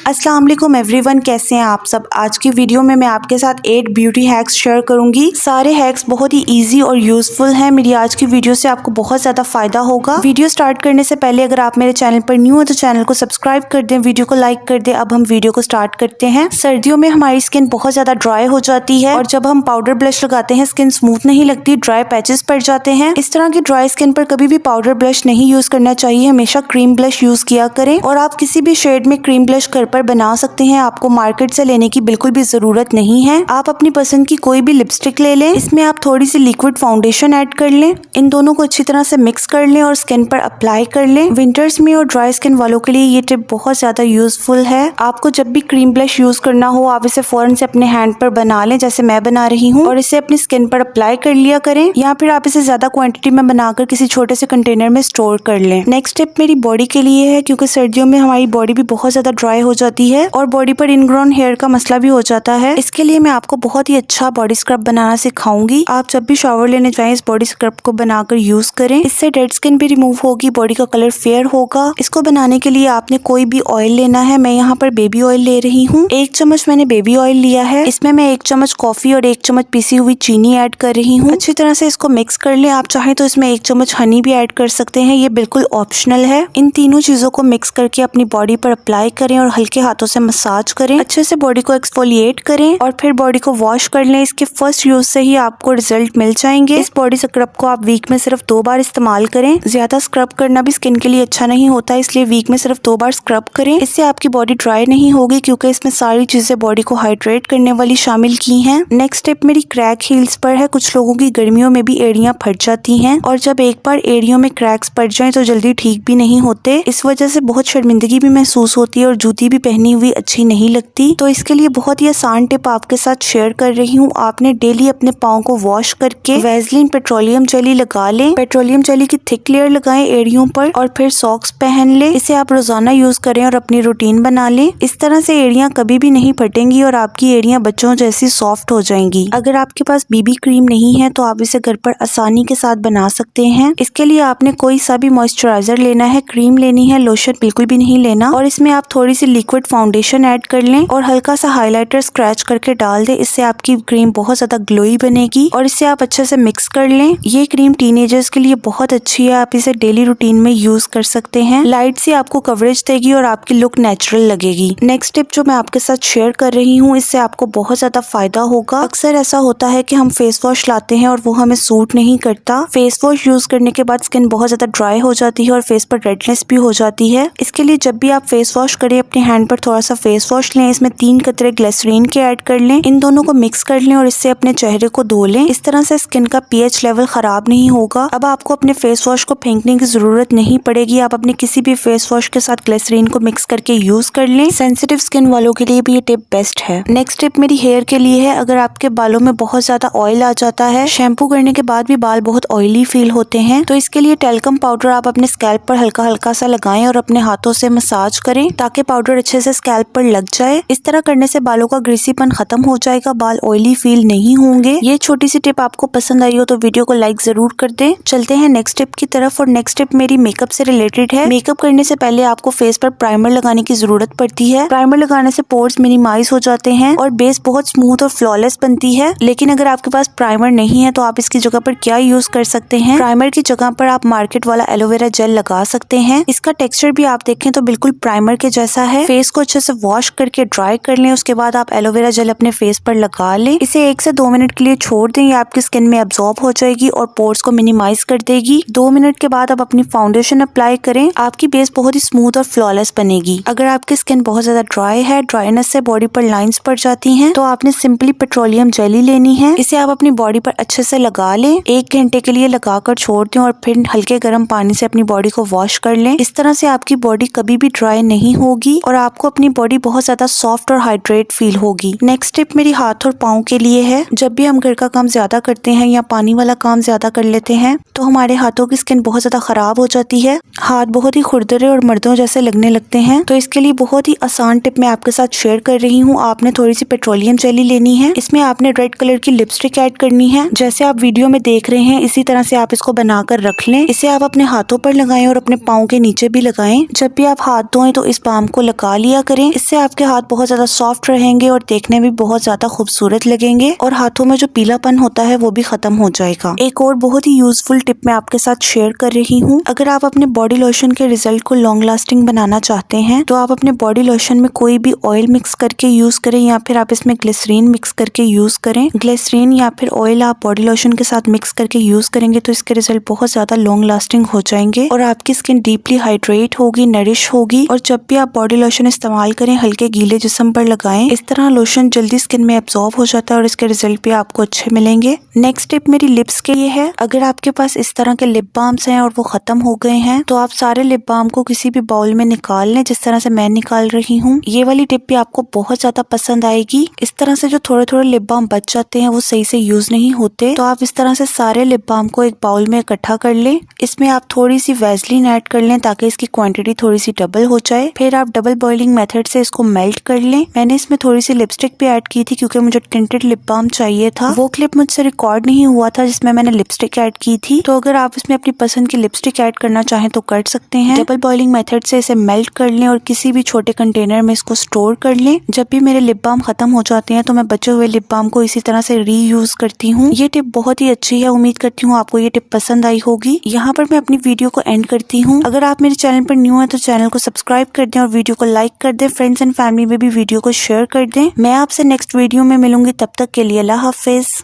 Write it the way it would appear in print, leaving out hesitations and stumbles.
अस्सलाम वालेकुम एवरीवन, कैसे हैं आप सब। आज की वीडियो में मैं आपके साथ 8 ब्यूटी हैक्स शेयर करूंगी। सारे हैक्स बहुत ही इजी और यूजफुल हैं। मेरी आज की वीडियो से आपको बहुत ज्यादा फायदा होगा। वीडियो स्टार्ट करने से पहले अगर आप मेरे चैनल पर न्यू हो तो चैनल को सब्सक्राइब कर दें, वीडियो को लाइक कर दें। अब हम वीडियो को स्टार्ट करते हैं। सर्दियों में हमारी स्किन बहुत ज्यादा ड्राई हो जाती है और जब हम पाउडर ब्लश लगाते हैं स्किन स्मूथ नहीं लगती, ड्राई पैचेस पड़ जाते हैं। इस तरह की ड्राई स्किन पर कभी भी पाउडर ब्लश नहीं यूज करना चाहिए, हमेशा क्रीम ब्लश यूज किया करें। और आप किसी भी शेड में क्रीम ब्लश घर पर बना सकते हैं, आपको मार्केट से लेने की बिल्कुल भी जरूरत नहीं है। आप अपनी पसंद की कोई भी लिपस्टिक ले लें, इसमें आप थोड़ी सी लिक्विड फाउंडेशन ऐड कर लें, इन दोनों को अच्छी तरह से मिक्स कर लें और स्किन पर अप्लाई कर लें। विंटर्स में और ड्राई स्किन वालों के लिए ये टिप बहुत ज्यादा यूजफुल है। आपको जब भी क्रीम ब्लश यूज करना हो आप इसे फौरन से अपने हैंड पर बना लें, जैसे मैं बना रही हूँ, और इसे अपनी स्किन पर अप्लाई कर लिया करें, या फिर आप इसे ज्यादा क्वांटिटी में बनाकर किसी छोटे से कंटेनर में स्टोर कर लें। नेक्स्ट टिप मेरी बॉडी के लिए है, क्योंकि सर्दियों में हमारी बॉडी भी बहुत ज्यादा ड्राई हो जाती है और बॉडी पर इनग्रोन हेयर का मसला भी हो जाता है। इसके लिए मैं आपको बहुत ही अच्छा बॉडी स्क्रब बनाना सिखाऊंगी। आप जब भी शावर लेने जाएं इस बॉडी स्क्रब को बनाकर यूज करें, इससे डेड स्किन भी रिमूव होगी, बॉडी का कलर फेयर होगा। इसको बनाने के लिए आपने कोई भी ऑयल लेना है। मैं यहाँ पर बेबी ऑयल ले रही हूँ। 1 चम्मच मैंने बेबी ऑयल लिया है। इसमें मैं 1 चम्मच कॉफी और 1 चम्मच पीसी हुई चीनी ऐड कर रही हूँ। अच्छी तरह से इसको मिक्स कर लें। आप चाहें तो इसमें 1 चम्मच हनी भी ऐड कर सकते हैं, ये बिल्कुल ऑप्शनल है। इन तीनों चीजों को मिक्स करके अपनी बॉडी पर अप्लाई करें और हल्के हाथों से मसाज करें। अच्छे से बॉडी को एक्सफोलिएट करें और फिर बॉडी को वॉश कर लें। इसके फर्स्ट यूज से ही आपको रिजल्ट मिल जाएंगे। इस बॉडी स्क्रब को आप वीक में सिर्फ 2 बार इस्तेमाल करें। ज्यादा स्क्रब करना भी स्किन के लिए अच्छा नहीं होता, इसलिए वीक में सिर्फ 2 बार स्क्रब करें। इससे आपकी बॉडी ड्राई नहीं होगी, क्योंकि इसमें सारी चीजें बॉडी को हाइड्रेट करने वाली शामिल की हैं। नेक्स्ट टिप मेरी क्रैक हील्स पर है। कुछ लोगों की गर्मियों में भी एड़ियां फट जाती हैं और जब एक बार एड़ियों में क्रैक्स पड़ जाएं तो जल्दी ठीक भी नहीं होते। इस वजह से बहुत शर्मिंदगी भी महसूस होती है और जूती भी पहनी हुई अच्छी नहीं लगती। तो इसके लिए बहुत ही आसान टिप आपके साथ शेयर कर रही हूँ। आपने डेली अपने पाँव को वॉश करके वैसलीन पेट्रोलियम जेली लगा लें। पेट्रोलियम जेली की थिक लेयर लगाएं एड़ियों पर और फिर सॉक्स पहन लें। इसे आप रोजाना यूज करें और अपनी रूटीन बना लें। इस तरह से एड़ियां कभी भी नहीं फटेंगी और आपकी एड़ियां बच्चों जैसी सॉफ्ट हो जाएंगी। अगर आपके पास बीबी क्रीम नहीं है तो आप इसे घर पर आसानी के साथ बना सकते हैं। इसके लिए आपने कोई सा भी मॉइस्चराइजर लेना है, क्रीम लेनी है, लोशन बिल्कुल भी नहीं लेना, और इसमें आप थोड़ी सी लिक्विड फाउंडेशन ऐड कर लें और हल्का सा हाइलाइटर स्क्रैच करके डाल दें। इससे आपकी क्रीम बहुत ज्यादा ग्लोई बनेगी और इसे आप अच्छे से मिक्स कर लें। ये क्रीम टीनेजर्स के लिए बहुत अच्छी है, आप इसे डेली रूटीन में यूज कर सकते हैं। लाइट सी आपको कवरेज देगी और आपकी लुक नेचुरल लगेगी। नेक्स्ट टिप जो मैं आपके साथ शेयर कर रही हूँ, इससे आपको बहुत ज्यादा फायदा होगा। अक्सर ऐसा होता है कि हम फेस वॉश लाते हैं और वो हमें सूट नहीं करता। फेस वॉश यूज करने के बाद स्किन बहुत ज्यादा ड्राई हो जाती है और फेस पर रेडनेस भी हो जाती है। इसके लिए जब भी आप फेस वॉश करें अपने हैंड पर थोड़ा सा फेस वॉश लें, इसमें 3 कतरे ग्लिसरीन के ऐड कर लें, इन दोनों को मिक्स कर लें और इससे अपने चेहरे को धो लें। इस तरह से स्किन का पीएच लेवल खराब नहीं होगा। अब आपको अपने फेस वॉश को फेंकने की जरूरत नहीं पड़ेगी। आप अपने किसी भी फेस वॉश के साथ ग्लिसरीन को मिक्स करके यूज कर लें। सेंसिटिव स्किन वालों के लिए भी ये टिप बेस्ट है। नेक्स्ट टिप मेरी हेयर के लिए है। अगर आपके बालों में बहुत ज्यादा ऑयल आ जाता है, शैम्पू करने के बाद भी बाल बहुत ऑयली फील होते हैं, तो इसके लिए टेल्कम पाउडर आप अपने स्कैल्प पर हल्का हल्का सा लगाएं और अपने हाथों से मसाज करें ताकि पाउडर अच्छे से स्कैल्प पर लग जाए। इस तरह करने से बालों का ग्रीसीपन खत्म हो जाएगा, बाल ऑयली फील नहीं होंगे। ये छोटी सी टिप आपको पसंद आई हो तो वीडियो को लाइक जरूर कर दें। चलते हैं नेक्स्ट टिप की तरफ, और नेक्स्ट टिप मेरी मेकअप से रिलेटेड है। मेकअप करने से पहले आपको फेस पर प्राइमर लगाने की जरूरत पड़ती है। प्राइमर लगाने से पोर्स मिनिमाइज हो जाते हैं और बेस बहुत स्मूथ और फ्लॉलेस बनती है। लेकिन अगर आपके पास प्राइमर नहीं है तो आप इसकी जगह पर क्या यूज कर सकते हैं। प्राइमर की जगह पर आप मार्केट वाला एलोवेरा जेल लगा सकते हैं। इसका टेक्सचर भी आप देखें तो बिल्कुल प्राइमर के जैसा है। फेस को अच्छे से वॉश करके ड्राई कर लें, उसके बाद आप एलोवेरा जेल अपने फेस पर लगा लें। इसे 1 से 2 मिनट के लिए छोड़ दें, ये आपकी स्किन में एब्जॉर्ब हो जाएगी और पोर्स को मिनिमाइज कर देगी। 2 मिनट के बाद आप अपनी फाउंडेशन अप्लाई करें, आपकी बेस बहुत ही स्मूथ और फ्लॉलेस बनेगी। अगर आपकी स्किन बहुत ज्यादा ड्राई है, ड्राइनेस से बॉडी पर लाइंस पड़ जाती हैं, तो आपने सिंपली पेट्रोलियम जेली लेनी है। इसे आप अपनी बॉडी पर अच्छे से लगा लें, 1 घंटे के लिए लगाकर छोड़ दें और फिर हल्के गर्म पानी से अपनी बॉडी को वॉश कर लें। इस तरह से आपकी बॉडी कभी भी ड्राई नहीं होगी और आपको अपनी बॉडी बहुत ज्यादा सॉफ्ट और हाइड्रेट फील होगी। नेक्स्ट टिप मेरी हाथ और पाँव के लिए है। जब भी हम घर का काम ज्यादा करते हैं या पानी वाला काम ज्यादा कर लेते हैं तो हमारे हाथों की स्किन बहुत ज्यादा खराब हो जाती है। हाथ बहुत ही खुरदरे और मर्दों जैसे लगने लगते हैं। तो इसके लिए बहुत ही आसान टिप मैं आपके साथ शेयर कर रही हूँ। आपने थोड़ी सी पेट्रोलियम जेली लेनी है, इसमें आपने रेड कलर की लिपस्टिक ऐड करनी है। जैसे आप वीडियो में देख रहे हैं इसी तरह से आप इसको बनाकर रख लें। इसे आप अपने हाथों पर लगाएं और अपने पाँव के नीचे भी लगाएं। जब भी आप हाथ धोएं तो इस बाम को लगा लिया करें। इससे आपके हाथ बहुत ज्यादा सॉफ्ट रहेंगे और देखने में बहुत ज्यादा खूबसूरत लगेंगे और हाथों में जो पीलापन होता है वो भी खत्म हो जाएगा। एक और बहुत ही यूजफुल टिप मैं आपके साथ शेयर कर रही हूँ। अगर आप अपने बॉडी लोशन के रिजल्ट को लॉन्ग लास्टिंग बनाना चाहते हैं तो आप अपने बॉडी लोशन में कोई भी ऑयल मिक्स करके यूज करें या फिर आप इसमें ग्लिसरीन मिक्स करके यूज करें। ग्लिसरीन या फिर ऑयल आप बॉडी लोशन के साथ मिक्स करके यूज करेंगे तो इसके रिजल्ट बहुत ज्यादा लॉन्ग लास्टिंग हो जाएंगे और आपकी स्किन डीपली हाइड्रेट होगी, नरिश होगी। और जब भी आप बॉडी लोशन इस्तेमाल करें हल्के गीले जिस्म पर लगाएं। इस तरह लोशन जल्दी स्किन में एब्जॉर्ब हो जाता है और इसके रिजल्ट भी आपको अच्छे मिलेंगे। नेक्स्ट टिप मेरी लिप्स के लिए है। अगर आपके पास इस तरह के लिप बाम्स हैं और वो खत्म हो गए हैं तो आप सारे लिप बाम को किसी भी बाउल में निकाल लें, जिस तरह से मैं निकाल रही हूँ। ये वाली टिप भी आपको बहुत ज्यादा पसंद आएगी। इस तरह से जो थोड़े थोड़े लिप बाम बच जाते हैं वो सही से यूज नहीं होते, तो आप इस तरह से सारे लिप बाम को एक बाउल में इकट्ठा कर लें। इसमें आप थोड़ी सी वैसलीन ऐड कर लें ताकि इसकी क्वांटिटी थोड़ी सी डबल हो जाए। फिर आप डबल बॉइलिंग मेथड से इसको मेल्ट कर लें। मैंने इसमें थोड़ी सी लिपस्टिक भी ऐड की थी क्योंकि मुझे टिंटेड लिप बाम चाहिए था। वो क्लिप मुझसे रिकॉर्ड नहीं हुआ था जिसमें मैंने लिपस्टिक ऐड की थी, तो अगर आप इसमें अपनी पसंद की लिपस्टिक ऐड करना चाहें तो कर सकते हैं। डबल बॉइलिंग मेथड से इसे मेल्ट कर लें और किसी भी छोटे कंटेनर में इसको स्टोर कर लें। जब भी मेरे लिप बाम खत्म हो जाते हैं तो मैं बचे हुए लिप बाम को इसी तरह से रीयूज करती हूँ। ये टिप बहुत ही अच्छी है, उम्मीद करती हूँ आपको ये टिप पसंद आई होगी। यहाँ पर मैं अपनी वीडियो को एंड करती हूँ। अगर आप मेरे चैनल पर न्यू है तो चैनल को सब्सक्राइब कर दें और वीडियो को लाइक कर दें। फ्रेंड्स एंड फैमिली में भी वीडियो को शेयर कर दें। मैं आपसे नेक्स्ट वीडियो में मिलूंगी, तब तक के लिए अल्लाह हाफिज।